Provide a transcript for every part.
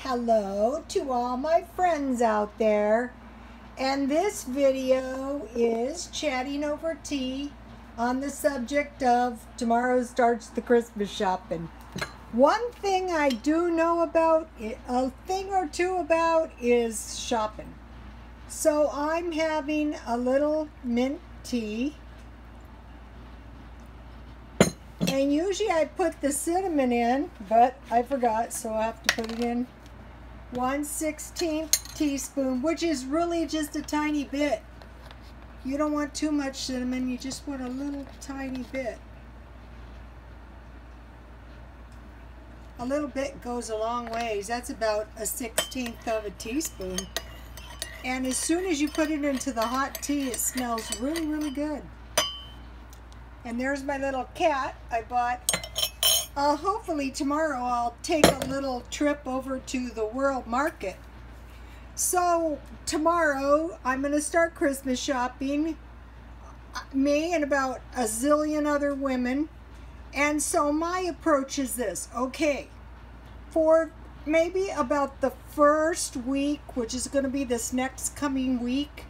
Hello to all my friends out there, and this video is chatting over tea on the subject of tomorrow starts the Christmas shopping. One thing I do know about, a thing or two about, is shopping. So I'm having a little mint tea, and usually I put the cinnamon in, but I forgot, so I have to put it in. 1/16 teaspoon, which is really just a tiny bit. You don't want too much cinnamon, you just want a little tiny bit. A little bit goes a long ways. That's about a 1/16 of a teaspoon. And as soon as you put it into the hot tea, it smells really, really good. And there's my little cat I bought. Hopefully tomorrow I'll take a little trip over to the World Market. So tomorrow I'm going to start Christmas shopping, me and about a zillion other women. And so my approach is this. Okay, for maybe about the first week, which is going to be this next coming week,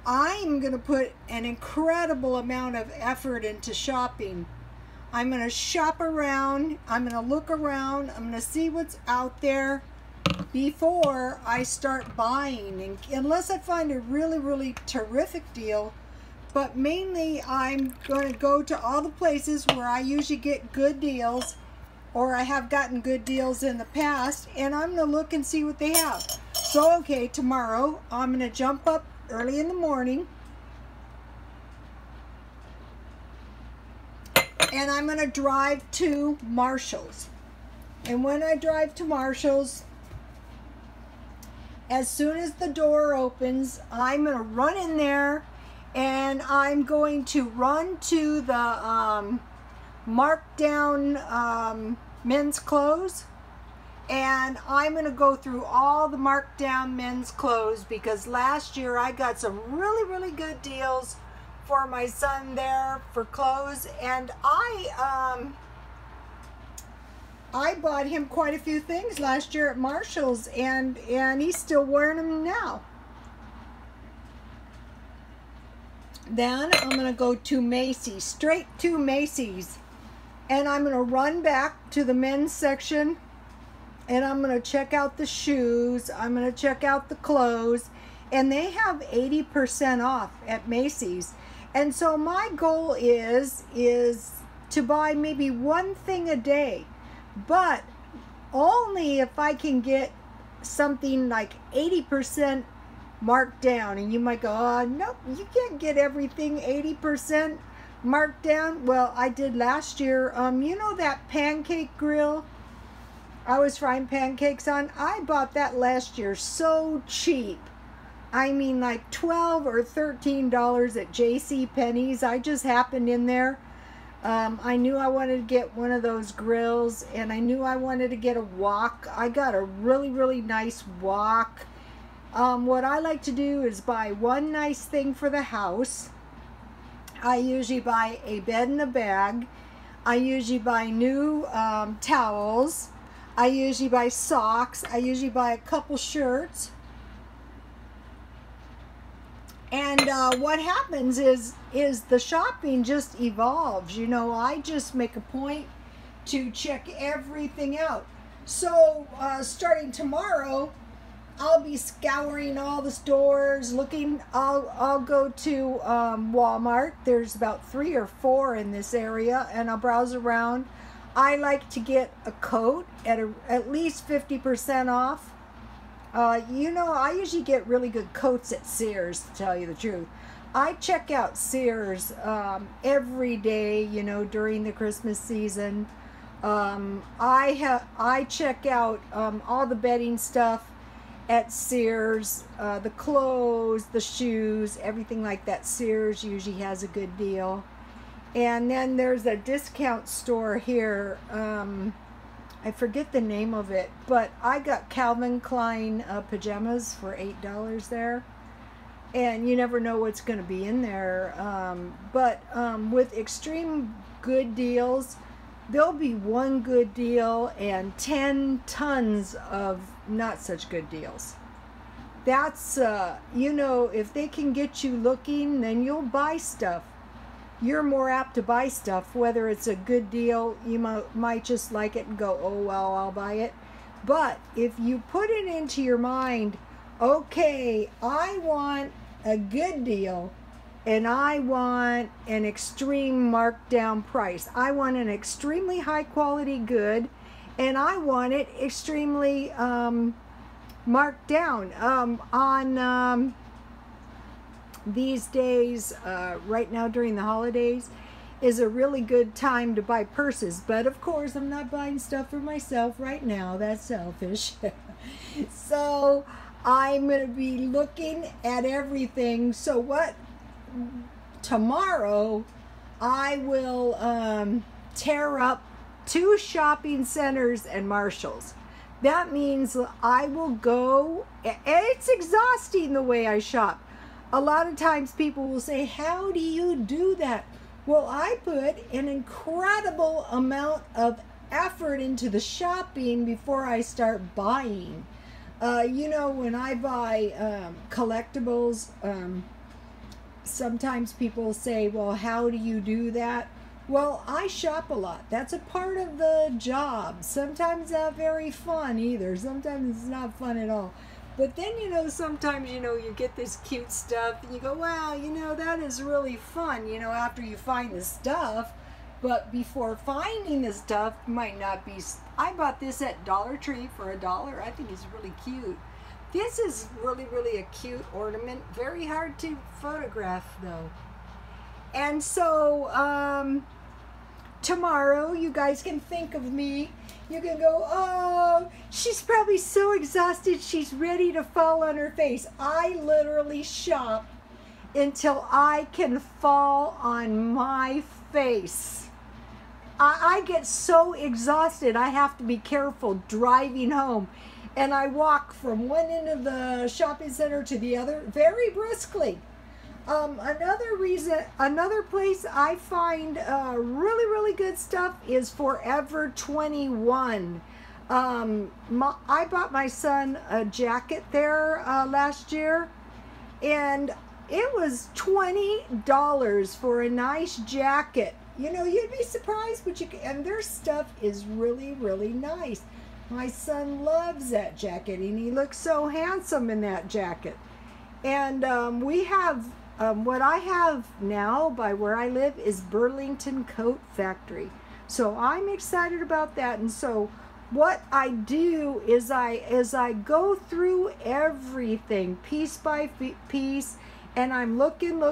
I'm going to put an incredible amount of effort into shopping. I'm going to shop around, I'm going to look around, I'm going to see what's out there before I start buying, and unless I find a really, really terrific deal. But mainly I'm going to go to all the places where I usually get good deals, or I have gotten good deals in the past, and I'm going to look and see what they have. So okay, tomorrow I'm going to jump up early in the morning, and I'm going to drive to Marshall's. And when I drive to Marshall's, as soon as the door opens, I'm going to run in there, and I'm going to run to the Markdown men's clothes. And I'm going to go through all the Markdown men's clothes, because last year I got some really, really good deals for my son there for clothes, and I bought him quite a few things last year at Marshall's, and he's still wearing them now. Then I'm gonna go to Macy's, straight to Macy's, and I'm gonna run back to the men's section, and I'm gonna check out the shoes, I'm gonna check out the clothes, and they have 80% off at Macy's. And so my goal is to buy maybe one thing a day, but only if I can get something like 80% marked down. And you might go, oh, nope, you can't get everything 80% marked down. Well, I did last year. You know that pancake grill I was frying pancakes on? I bought that last year so cheap. I mean, like $12 or $13 at JCPenney's. I just happened in there. I knew I wanted to get one of those grills, and I knew I wanted to get a wok. I got a really, really nice wok. What I like to do is buy one nice thing for the house. I usually buy a bed and a bag. I usually buy new towels. I usually buy socks. I usually buy a couple shirts. And what happens is the shopping just evolves. You know, I just make a point to check everything out. So starting tomorrow, I'll be scouring all the stores, looking. I'll go to Walmart. There's about 3 or 4 in this area, and I'll browse around. I like to get a coat at least 50% off. You know, I usually get really good coats at Sears, to tell you the truth. I check out Sears every day, you know, during the Christmas season. I check out all the bedding stuff at Sears, the clothes, the shoes, everything like that. Sears usually has a good deal. And then there's a discount store here. I forget the name of it, but I got Calvin Klein pajamas for $8 there. And you never know what's going to be in there. But with extreme good deals, there'll be one good deal and 10 tons of not such good deals. That's, you know, if they can get you looking, then you'll buy stuff. You're more apt to buy stuff, whether it's a good deal, you might just like it and go, oh, well, I'll buy it. But if you put it into your mind, okay, I want a good deal, and I want an extreme markdown price. I want an extremely high quality good, and I want it extremely marked down. On these days, right now during the holidays, is a really good time to buy purses. But of course, I'm not buying stuff for myself right now. That's selfish. So I'm going to be looking at everything. So what? Tomorrow, I will tear up 2 shopping centers and Marshalls. That means I will go, and it's exhausting the way I shop. A lot of times people will say, how do you do that? Well, I put an incredible amount of effort into the shopping before I start buying. You know, when I buy collectibles, sometimes people say, well, how do you do that? Well, I shop a lot. That's a part of the job. Sometimes not very fun either. Sometimes it's not fun at all. But then, you know, sometimes, you know, you get this cute stuff and you go, wow, you know, that is really fun, you know, after you find the stuff. But before finding the stuff, might not be. I bought this at Dollar Tree for $1. I think it's really cute. This is really, really a cute ornament. Very hard to photograph, though. And so, tomorrow, you guys can think of me. You can go, oh, she's probably so exhausted, she's ready to fall on her face. I literally shop until I can fall on my face. I get so exhausted, I have to be careful driving home. And I walk from one end of the shopping center to the other very briskly. Another place I find really, really good stuff is Forever 21. I bought my son a jacket there last year, and it was $20 for a nice jacket. You know, you'd be surprised, but and their stuff is really, really nice. My son loves that jacket, and he looks so handsome in that jacket. And we have, what I have now by where I live is Burlington Coat Factory. So I'm excited about that. And so what I do is I go through everything piece by piece, and I'm looking,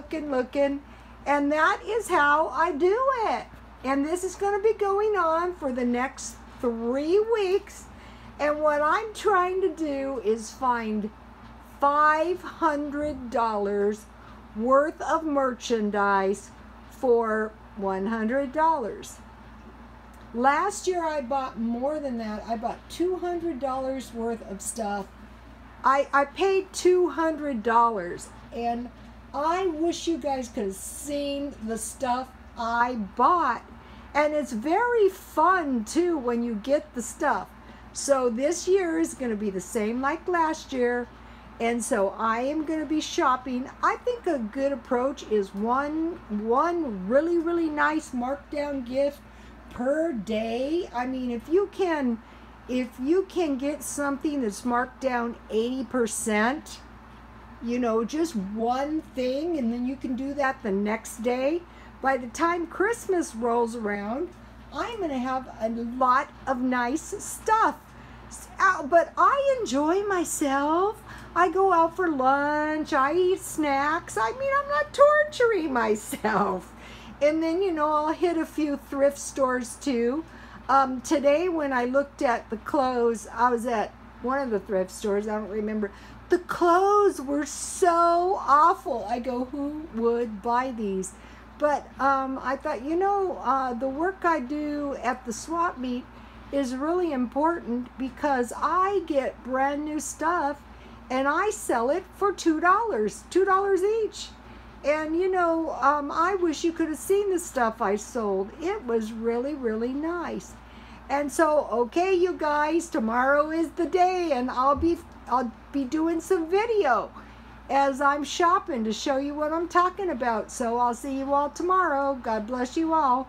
and that is how I do it. And this is going to be going on for the next 3 weeks. And what I'm trying to do is find $500 worth of merchandise for $100. Last year I bought more than that. I bought $200 worth of stuff. I paid $200, and I wish you guys could have seen the stuff I bought. And it's very fun too when you get the stuff. So this year is going to be the same like last year. And so I am going to be shopping. I think a good approach is one really, really nice markdown gift per day. I mean, if you can get something that's marked down 80%, you know, just one thing, and then you can do that the next day. By the time Christmas rolls around, I'm going to have a lot of nice stuff. But I enjoy myself. I go out for lunch. I eat snacks. I mean, I'm not torturing myself. And then, you know, I'll hit a few thrift stores too. Today when I looked at the clothes, I was at one of the thrift stores. I don't remember. The clothes were so awful. I go, who would buy these? But I thought, you know, the work I do at the swap meet is really important because I get brand new stuff and I sell it for $2 each. And you know, I wish you could have seen the stuff I sold. It was really, really nice. And so, okay, you guys, tomorrow is the day, and I'll be doing some video as I'm shopping to show you what I'm talking about. So I'll see you all tomorrow. God bless you all.